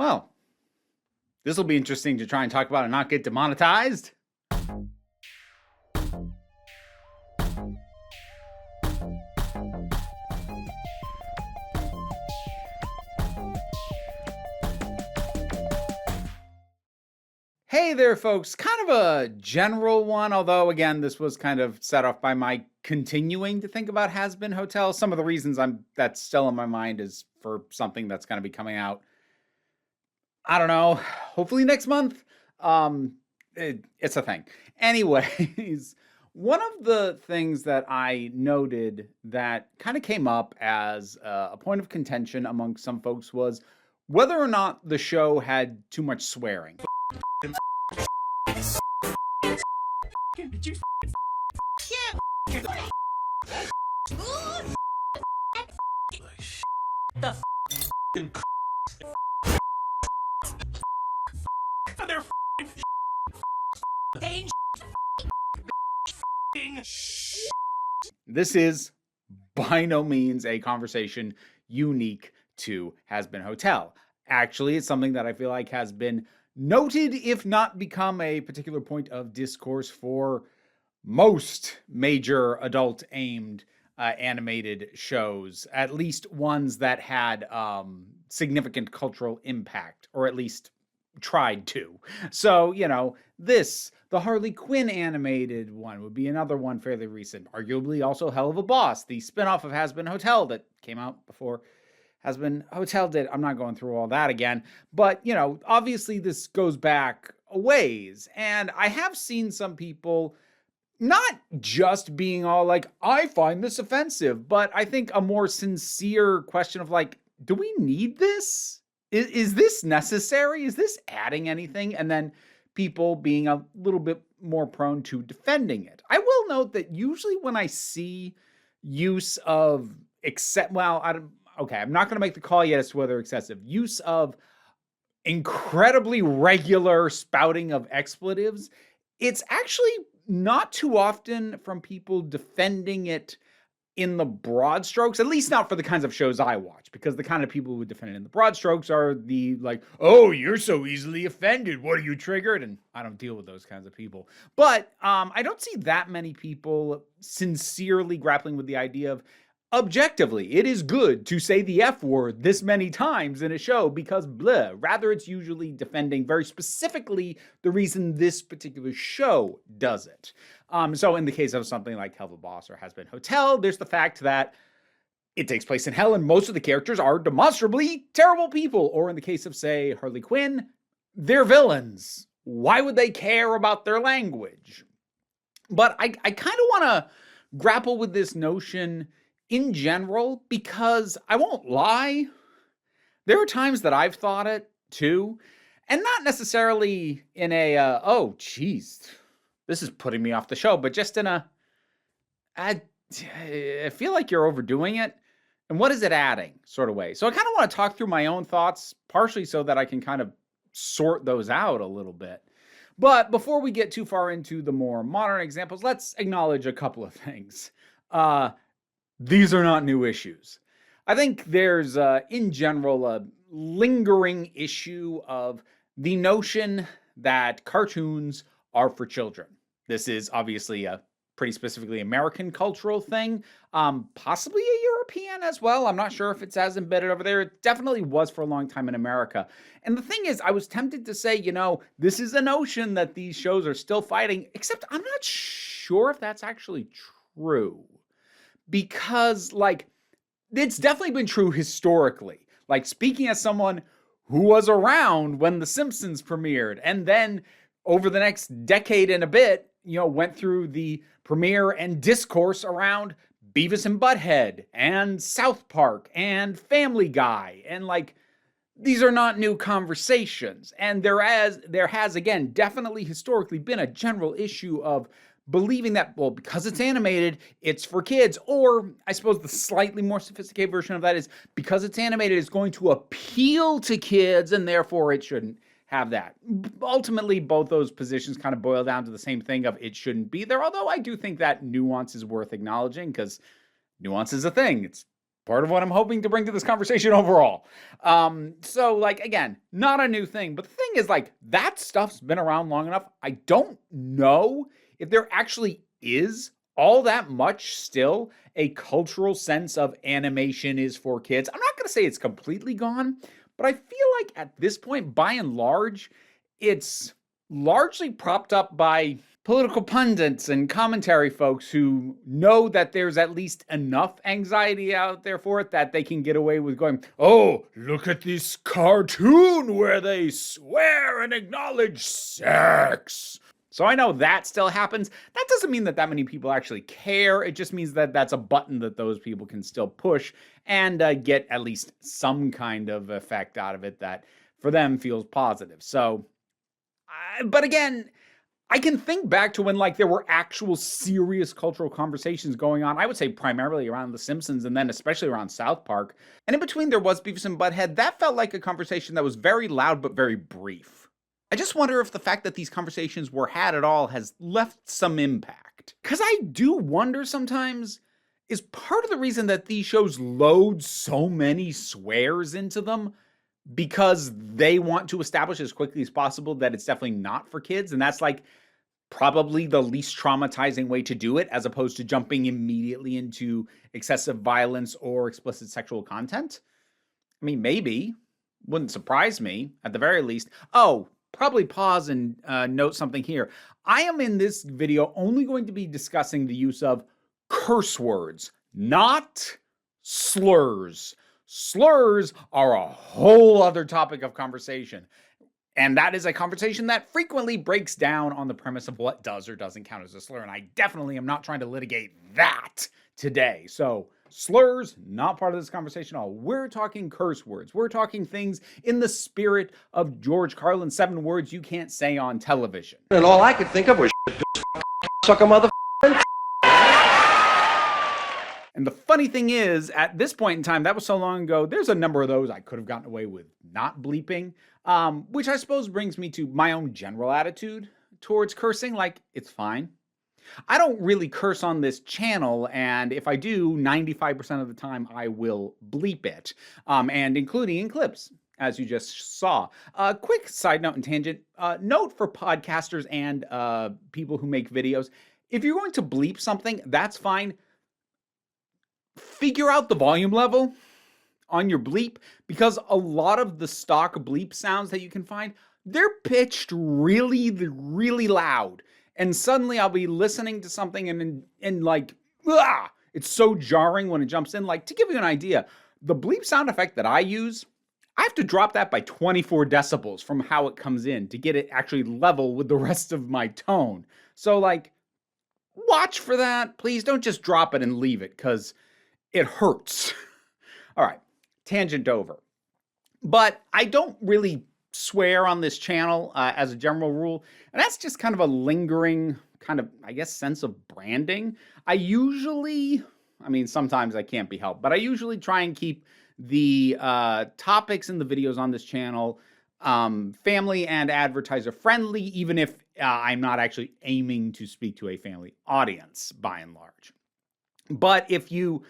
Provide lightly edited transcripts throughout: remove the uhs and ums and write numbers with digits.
Well, this will be interesting to try and talk about and not get demonetized. Hey there, folks. Kind of a general one, although, again, this was kind of set off by my continuing to think about Has Been Hotel. Some of the reasons that's still in my mind is for something that's going to be coming out, I don't know, hopefully next month. It's a thing. Anyways, one of the things that I noted that kind of came up as a point of contention among some folks was whether or not the show had too much swearing. This is by no means a conversation unique to Has Been Hotel. Actually, it's something that I feel like has been noted, if not become a particular point of discourse for most major adult-aimed animated shows, at least ones that had significant cultural impact, or at least tried to. So, the Harley Quinn animated one would be another one fairly recent. Arguably also Hell of a Boss, the spinoff of Has Been Hotel that came out before Has Been Hotel did. I'm not going through all that again. But, obviously this goes back a ways. And I have seen some people not just being all like, I find this offensive, but I think a more sincere question of like, do we need this? Is this necessary? Is this adding anything? And then people being a little bit more prone to defending it. I will note that usually when I see use of I'm not going to make the call yet as to whether excessive use of incredibly regular spouting of expletives, it's actually not too often from people defending it in the broad strokes, at least not for the kinds of shows I watch, because the kind of people who would defend it in the broad strokes are the like, oh, you're so easily offended. What are you triggered? And I don't deal with those kinds of people. But I don't see that many people sincerely grappling with the idea of objectively, it is good to say the F word this many times in a show because blah. Rather, it's usually defending very specifically the reason this particular show does it. So in the case of something like Hell of a Boss or Has Been Hotel, there's the fact that it takes place in hell and most of the characters are demonstrably terrible people. Or in the case of, say, Harley Quinn, they're villains. Why would they care about their language? But I kind of want to grapple with this notion in general, because I won't lie, there are times that I've thought it too, and not necessarily in a, oh, geez, this is putting me off the show, but just in I feel like you're overdoing it, and what is it adding sort of way. So I kind of want to talk through my own thoughts, partially so that I can kind of sort those out a little bit. But before we get too far into the more modern examples, let's acknowledge a couple of things. These are not new issues. I think there's, in general, a lingering issue of the notion that cartoons are for children. This is obviously a pretty specifically American cultural thing, possibly a European as well. I'm not sure if it's as embedded over there. It definitely was for a long time in America. And the thing is, I was tempted to say, this is a notion that these shows are still fighting, except I'm not sure if that's actually true. Because, it's definitely been true historically. Speaking as someone who was around when The Simpsons premiered, and then over the next decade and a bit, went through the premiere and discourse around Beavis and Butthead, and South Park, and Family Guy, and, these are not new conversations. And there has, again, definitely historically been a general issue of believing that, well, because it's animated, it's for kids. Or I suppose the slightly more sophisticated version of that is because it's animated, it's going to appeal to kids and therefore it shouldn't have that. Ultimately, both those positions kind of boil down to the same thing of it shouldn't be there. Although I do think that nuance is worth acknowledging because nuance is a thing. It's part of what I'm hoping to bring to this conversation overall. So like, again, not a new thing, but the thing is like that stuff's been around long enough. I don't know if there actually is all that much still a cultural sense of animation is for kids. I'm not going to say it's completely gone, but I feel like at this point, by and large, it's largely propped up by political pundits and commentary folks who know that there's at least enough anxiety out there for it that they can get away with going, oh, look at this cartoon where they swear and acknowledge sex. So I know that still happens. That doesn't mean that many people actually care. It just means that that's a button that those people can still push and get at least some kind of effect out of it that for them feels positive. So, but again, I can think back to when like there were actual serious cultural conversations going on. I would say primarily around The Simpsons and then especially around South Park. And in between there was Beavis and Butthead. That felt like a conversation that was very loud but very brief. I just wonder if the fact that these conversations were had at all has left some impact. Because I do wonder sometimes, is part of the reason that these shows load so many swears into them because they want to establish as quickly as possible that it's definitely not for kids, and that's like probably the least traumatizing way to do it, as opposed to jumping immediately into excessive violence or explicit sexual content? I mean, maybe. Wouldn't surprise me, at the very least. Oh, probably pause and note something here. I am in this video only going to be discussing the use of curse words, not slurs. Slurs are a whole other topic of conversation. And that is a conversation that frequently breaks down on the premise of what does or doesn't count as a slur. And I definitely am not trying to litigate that today. So slurs, not part of this conversation at all. We're talking curse words. We're talking things in the spirit of George Carlin's 7 words you can't say on television. And all I could think of was suck a mother. And the funny thing is, at this point in time, that was so long ago, there's a number of those I could have gotten away with not bleeping, which I suppose brings me to my own general attitude towards cursing. Like, it's fine. I don't really curse on this channel, and if I do, 95% of the time I will bleep it, and including in clips, as you just saw. Quick side note and tangent, note for podcasters and people who make videos, if you're going to bleep something, that's fine. Figure out the volume level on your bleep, because a lot of the stock bleep sounds that you can find, they're pitched really, really loud. And suddenly I'll be listening to something and like, it's so jarring when it jumps in. Like, to give you an idea, the bleep sound effect that I use, I have to drop that by 24 decibels from how it comes in to get it actually level with the rest of my tone. So like, watch for that. Please don't just drop it and leave it, because it hurts. All right, tangent over. But I don't really swear on this channel as a general rule, and that's just kind of a lingering kind of, I guess, sense of branding. I usually, I mean, sometimes I can't be helped, but I usually try and keep the topics in the videos on this channel family and advertiser friendly, even if I'm not actually aiming to speak to a family audience by and large. But if you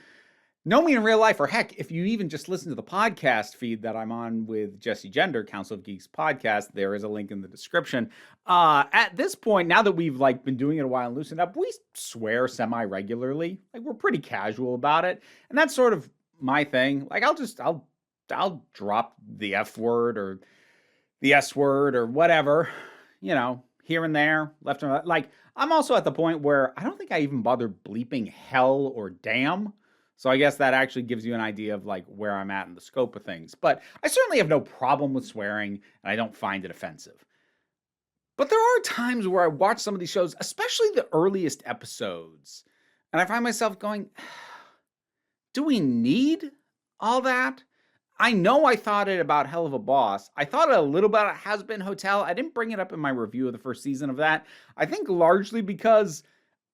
know me in real life, or heck, if you even just listen to the podcast feed that I'm on with Jesse Gender, Council of Geeks podcast, there is a link in the description. At this point, now that we've like been doing it a while and loosened up, we swear semi-regularly. Like, we're pretty casual about it. And that's sort of my thing. Like, I'll drop the F word or the S word or whatever, you know, here and there, left and right. Like, I'm also at the point where I don't think I even bother bleeping hell or damn. So I guess that actually gives you an idea of like where I'm at in the scope of things. But I certainly have no problem with swearing, and I don't find it offensive. But there are times where I watch some of these shows, especially the earliest episodes, and I find myself going, do we need all that? I know I thought it about Hell of a Boss. I thought it a little about Has Been Hotel. I didn't bring it up in my review of the first season of that. I think largely because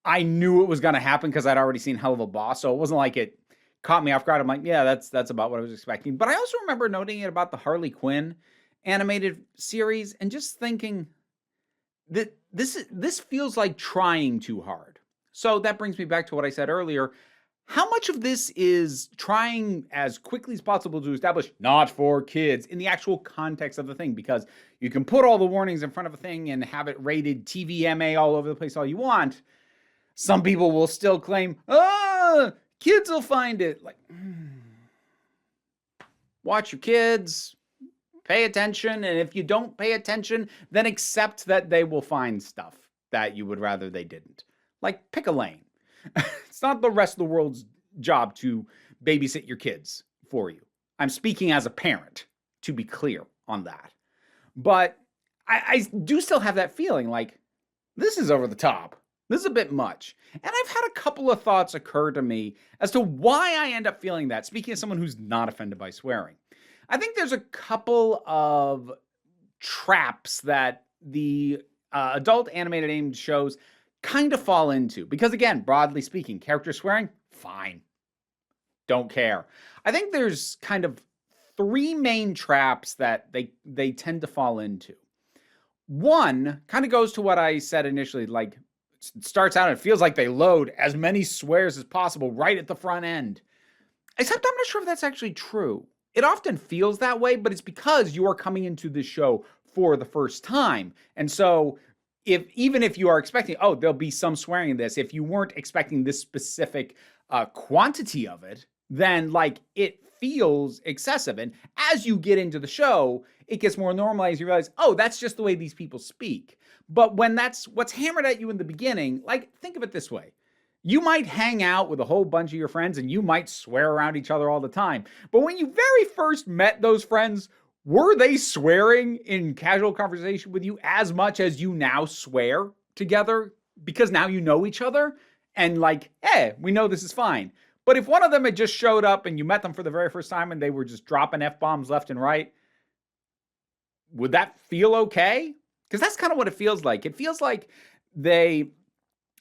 I knew it was going to happen because I'd already seen Hell of a Boss, so it wasn't like it caught me off guard. I'm like, yeah, that's about what I was expecting. But I also remember noting it about the Harley Quinn animated series and just thinking that this feels like trying too hard. So that brings me back to what I said earlier. How much of this is trying as quickly as possible to establish not for kids in the actual context of the thing? Because you can put all the warnings in front of a thing and have it rated TVMA all over the place all you want. Some people will still claim, kids will find it. Like, watch your kids, pay attention, and if you don't pay attention, then accept that they will find stuff that you would rather they didn't. Like, pick a lane. It's not the rest of the world's job to babysit your kids for you. I'm speaking as a parent, to be clear on that. But I do still have that feeling like, this is over the top. This is a bit much. And I've had a couple of thoughts occur to me as to why I end up feeling that, speaking as someone who's not offended by swearing. I think there's a couple of traps that the adult animated aimed shows kind of fall into. Because again, broadly speaking, characters swearing, fine. Don't care. I think there's kind of three main traps that they tend to fall into. One kind of goes to what I said initially, like, it starts out and it feels like they load as many swears as possible right at the front end. Except I'm not sure if that's actually true. It often feels that way, but it's because you are coming into this show for the first time. And so even if you are expecting, there'll be some swearing in this, if you weren't expecting this specific quantity of it, then like it feels excessive. And as you get into the show, it gets more normalized. You realize, that's just the way these people speak. But when that's what's hammered at you in the beginning, like, think of it this way. You might hang out with a whole bunch of your friends and you might swear around each other all the time. But when you very first met those friends, were they swearing in casual conversation with you as much as you now swear together? Because now you know each other and like, we know this is fine. But if one of them had just showed up and you met them for the very first time and they were just dropping F-bombs left and right, would that feel okay? Because that's kind of what it feels like. It feels like they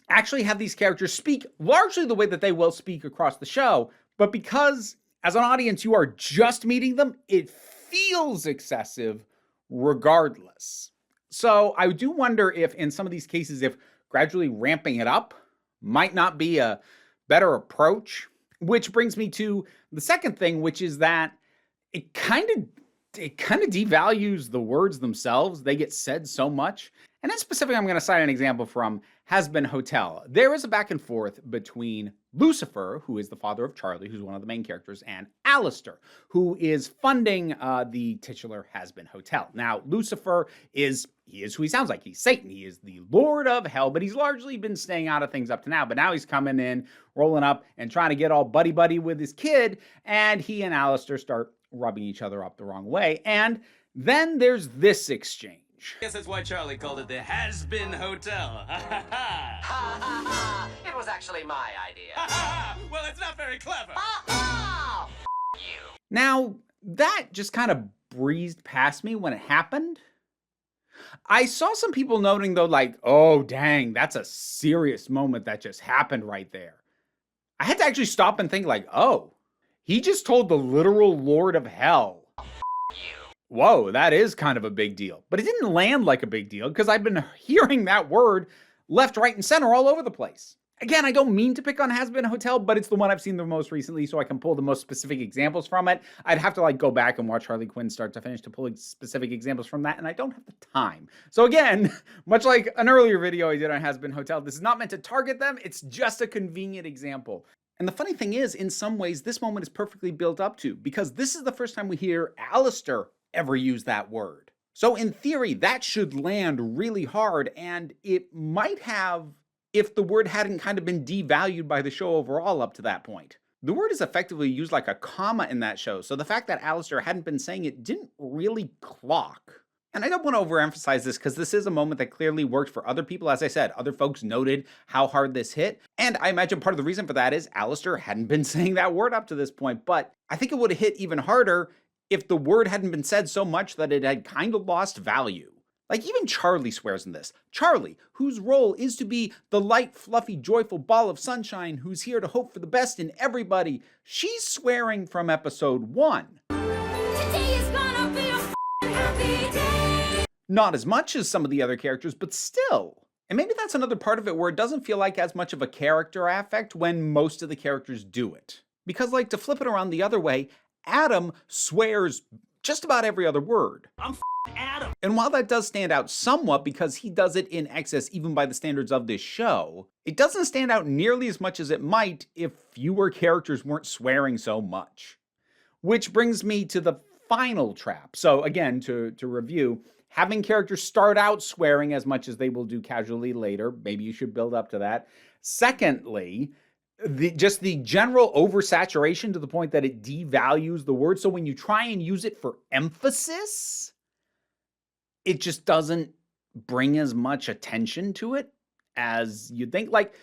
actually have these characters speak largely the way that they will speak across the show, but because as an audience you are just meeting them, it feels excessive regardless. So I do wonder if in some of these cases, if gradually ramping it up might not be a better approach, which brings me to the second thing, which is that it kind of devalues the words themselves. They get said so much. And in specific, I'm going to cite an example from Has Been Hotel. There is a back and forth between Lucifer, who is the father of Charlie, who's one of the main characters, and Alistair, who is funding the titular Has Been Hotel. Now, Lucifer is who he sounds like. He's Satan. He is the Lord of Hell, but he's largely been staying out of things up to now. But now he's coming in, rolling up, and trying to get all buddy-buddy with his kid, and he and Alistair start rubbing each other up the wrong way. And then there's this exchange. Guess that's why Charlie called it the Has-Been Hotel. Ha ha ha! Ha ha ha! It was actually my idea. Ha ha! Well, it's not very clever. Ha ha! You. Now, that just kind of breezed past me when it happened. I saw some people noting, though, like, oh, dang, that's a serious moment that just happened right there. I had to actually stop and think, like, he just told the literal Lord of Hell. Whoa, that is kind of a big deal. But it didn't land like a big deal because I've been hearing that word left, right, and center all over the place. Again, I don't mean to pick on Has Been Hotel, but it's the one I've seen the most recently, so I can pull the most specific examples from it. I'd have to go back and watch Harley Quinn start to finish to pull specific examples from that, and I don't have the time. So again, much like an earlier video I did on Has Been Hotel, this is not meant to target them, it's just a convenient example. And the funny thing is, in some ways, this moment is perfectly built up to, because this is the first time we hear Alistair ever use that word. So in theory, that should land really hard, and it might have if the word hadn't kind of been devalued by the show overall up to that point. The word is effectively used like a comma in that show, so the fact that Alistair hadn't been saying it didn't really clock. And I don't want to overemphasize this because this is a moment that clearly worked for other people. As I said, other folks noted how hard this hit. And I imagine part of the reason for that is Alistair hadn't been saying that word up to this point. But I think it would have hit even harder if the word hadn't been said so much that it had kind of lost value. Like even Charlie swears in this. Charlie, whose role is to be the light, fluffy, joyful ball of sunshine who's here to hope for the best in everybody. She's swearing from episode 1. Today is gonna be a happy day. Not as much as some of the other characters, but still. And maybe that's another part of it where it doesn't feel like as much of a character affect when most of the characters do it. Because, like, to flip it around the other way, Adam swears just about every other word. Adam. And while that does stand out somewhat because he does it in excess even by the standards of this show, it doesn't stand out nearly as much as it might if fewer characters weren't swearing so much. Which brings me to the final trap. So again, to review, having characters start out swearing as much as they will do casually later, maybe you should build up to that. Secondly, just the general oversaturation to the point that it devalues the word. So when you try and use it for emphasis, it just doesn't bring as much attention to it as you'd think. Like,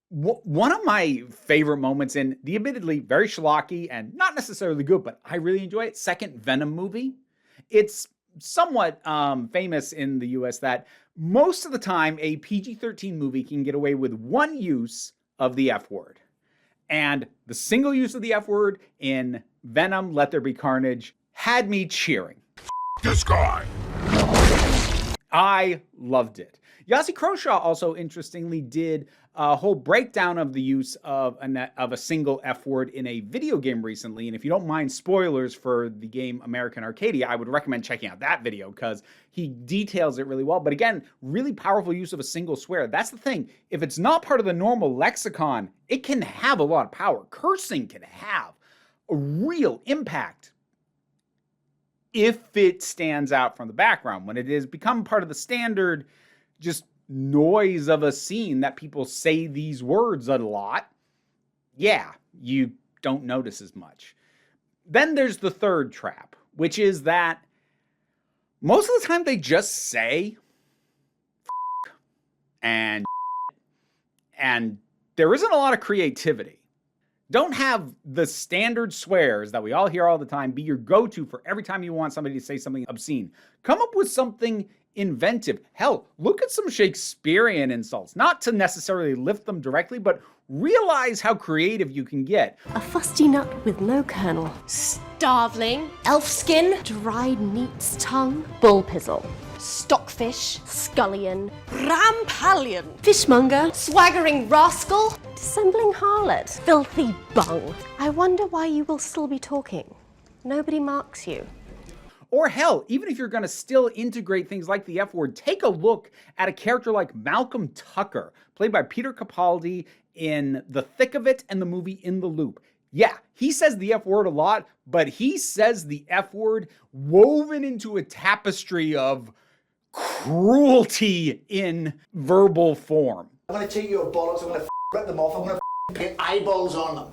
one of my favorite moments in the admittedly very schlocky and not necessarily good, but I really enjoy it, second Venom movie. It's somewhat famous in the US that most of the time a PG-13 movie can get away with one use of the F word. And the single use of the F word in Venom, Let There Be Carnage had me cheering. This guy. I loved it. Yasi Croshaw also interestingly did a whole breakdown of the use of a single F word in a video game recently. And if you don't mind spoilers for the game American Arcadia, I would recommend checking out that video because he details it really well. But again, really powerful use of a single swear. That's the thing. If it's not part of the normal lexicon, it can have a lot of power. Cursing can have a real impact if it stands out from the background. When it has become part of the standard just noise of a scene that people say these words a lot, yeah, you don't notice as much. Then there's the third trap, which is that most of the time they just say and there isn't a lot of creativity. Don't have the standard swears that we all hear all the time be your go-to for every time you want somebody to say something obscene. Come up with something inventive. Hell, look at some Shakespearean insults. Not to necessarily lift them directly, but realize how creative you can get. A fusty nut with no kernel. Starveling. Elf skin. Dried neat's tongue. Bull pizzle. Stockfish. Scullion. Rampallion. Fishmonger. Swaggering rascal. Dissembling harlot. Filthy bung. I wonder why you will still be talking. Nobody marks you. Or hell, even if you're going to still integrate things like the F word, take a look at a character like Malcolm Tucker, played by Peter Capaldi in The Thick of It and the movie In the Loop. Yeah, he says the F word a lot, but he says the F word woven into a tapestry of cruelty in verbal form. I'm going to take your bollocks, I'm going to rip them off, I'm going to paint eyeballs on them.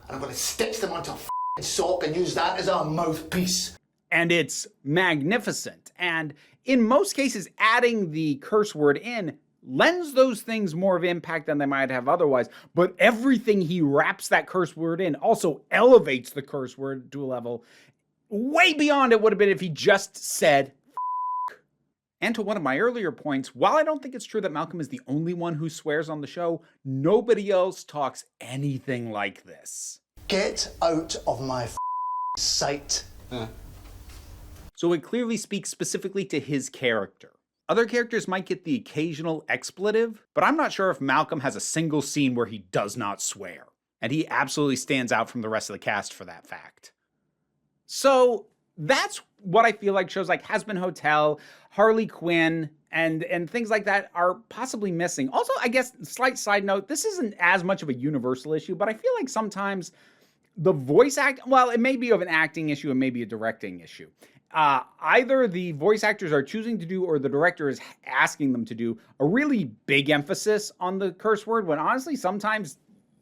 And I'm going to stitch them onto a sock and use that as our mouthpiece. And it's magnificent. And in most cases, adding the curse word in lends those things more of impact than they might have otherwise. But everything he wraps that curse word in also elevates the curse word to a level way beyond it would have been if he just said F***. And to one of my earlier points, while I don't think it's true that Malcolm is the only one who swears on the show, nobody else talks anything like this. Get out of my sight. So it clearly speaks specifically to his character. Other characters might get the occasional expletive, but I'm not sure if Malcolm has a single scene where he does not swear. And he absolutely stands out from the rest of the cast for that fact. So that's what I feel like shows like Has Been Hotel, Harley Quinn, and things like that are possibly missing. Also, I guess, slight side note, this isn't as much of a universal issue, but I feel like sometimes the voice act, well, it may be of an acting issue, it may be a directing issue. Either the voice actors are choosing to do or the director is asking them to do a really big emphasis on the curse word when honestly sometimes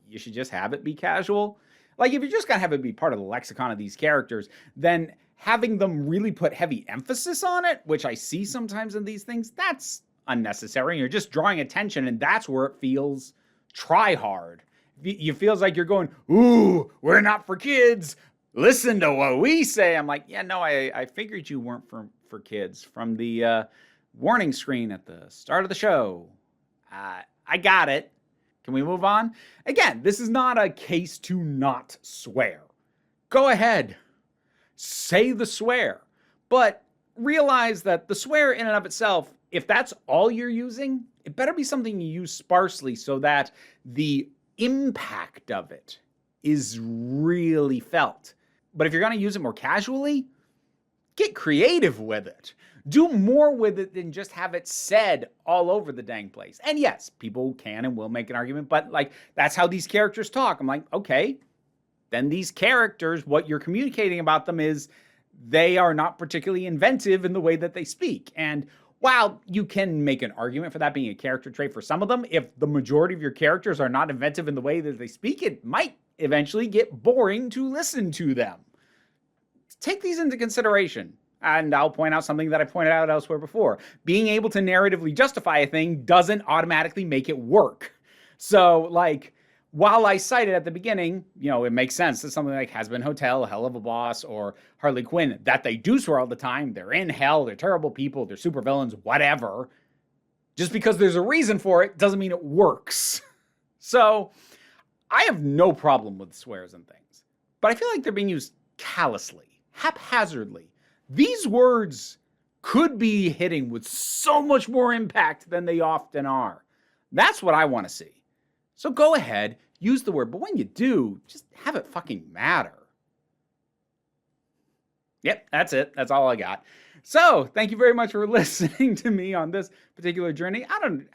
you should just have it be casual. Like if you're just gonna have it be part of the lexicon of these characters, then having them really put heavy emphasis on it, which I see sometimes in these things, that's unnecessary. You're just drawing attention and that's where it feels try hard. It feels like you're going, ooh, we're not for kids. Listen to what we say. I'm like, yeah, no, I figured you weren't for kids from the warning screen at the start of the show. I got it. Can we move on? Again, this is not a case to not swear. Go ahead. Say the swear. But realize that the swear in and of itself if that's all you're using, it better be something you use sparsely so that the impact of it is really felt. But if you're going to use it more casually, get creative with it. Do more with it than just have it said all over the dang place. And yes, people can and will make an argument, but like, that's how these characters talk. I'm like, okay, then these characters, what you're communicating about them is they are not particularly inventive in the way that they speak. And while you can make an argument for that being a character trait for some of them, if the majority of your characters are not inventive in the way that they speak, it might eventually get boring to listen to them. Take these into consideration. And I'll point out something that I pointed out elsewhere before. Being able to narratively justify a thing doesn't automatically make it work. So, like, while I cited at the beginning, you know, it makes sense that something like Has Been Hotel, Hell of a Boss, or Harley Quinn, that they do swear all the time, they're in hell, they're terrible people, they're supervillains, whatever. Just because there's a reason for it doesn't mean it works. So, I have no problem with swears and things. But I feel like they're being used callously, haphazardly. These words could be hitting with so much more impact than they often are. That's what I want to see. So go ahead, use the word, but when you do, just have it fucking matter. Yep, that's it. That's all I got. So thank you very much for listening to me on this particular journey. I don't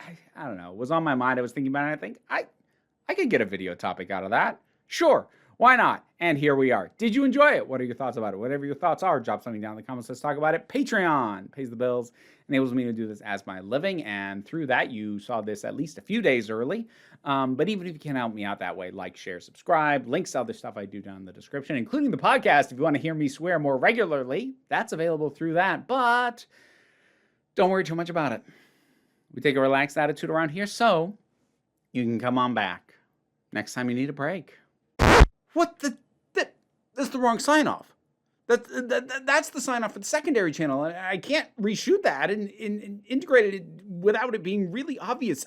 know. It was on my mind. I was thinking about it. I think I could get a video topic out of that. Sure. Why not? And here we are. Did you enjoy it? What are your thoughts about it? Whatever your thoughts are, drop something down in the comments. Let's talk about it. Patreon pays the bills, enables me to do this as my living. And through that, you saw this at least a few days early. But even if you can help me out that way, like, share, subscribe, links to other stuff I do down in the description, including the podcast. If you want to hear me swear more regularly, that's available through that. But don't worry too much about it. We take a relaxed attitude around here, so you can come on back next time you need a break. What the? That's the wrong sign-off. That's the sign-off for the secondary channel. I can't reshoot that and integrate it without it being really obvious.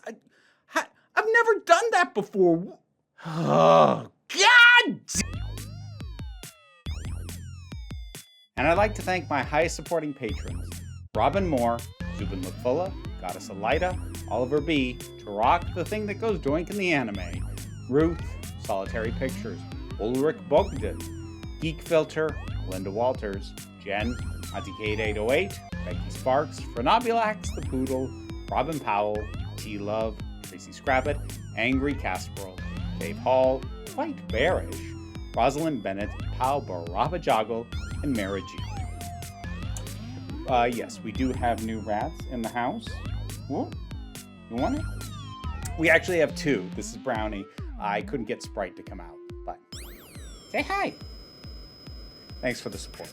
I've never done that before. Oh, God! And I'd like to thank my highest supporting patrons: Robin Moore, Zubin Lukfula, Goddess Elida, Oliver B., Turok, the thing that goes doink in the anime, Ruth, Solitary Pictures, Ulrich Bogdan, Geek Filter, Linda Walters, Jen, Auntie808, Becky Sparks, Frenobulax the Poodle, Robin Powell, T-Love, Tracy Scrabbit, Angry Casperol, Dave Hall, White Bearish, Rosalind Bennett, Pal Barabajagal, and Mara G. Yes, we do have new rats in the house. Whoa, you want it? We actually have two. This is Brownie. I couldn't get Sprite to come out, but say hi. Thanks for the support.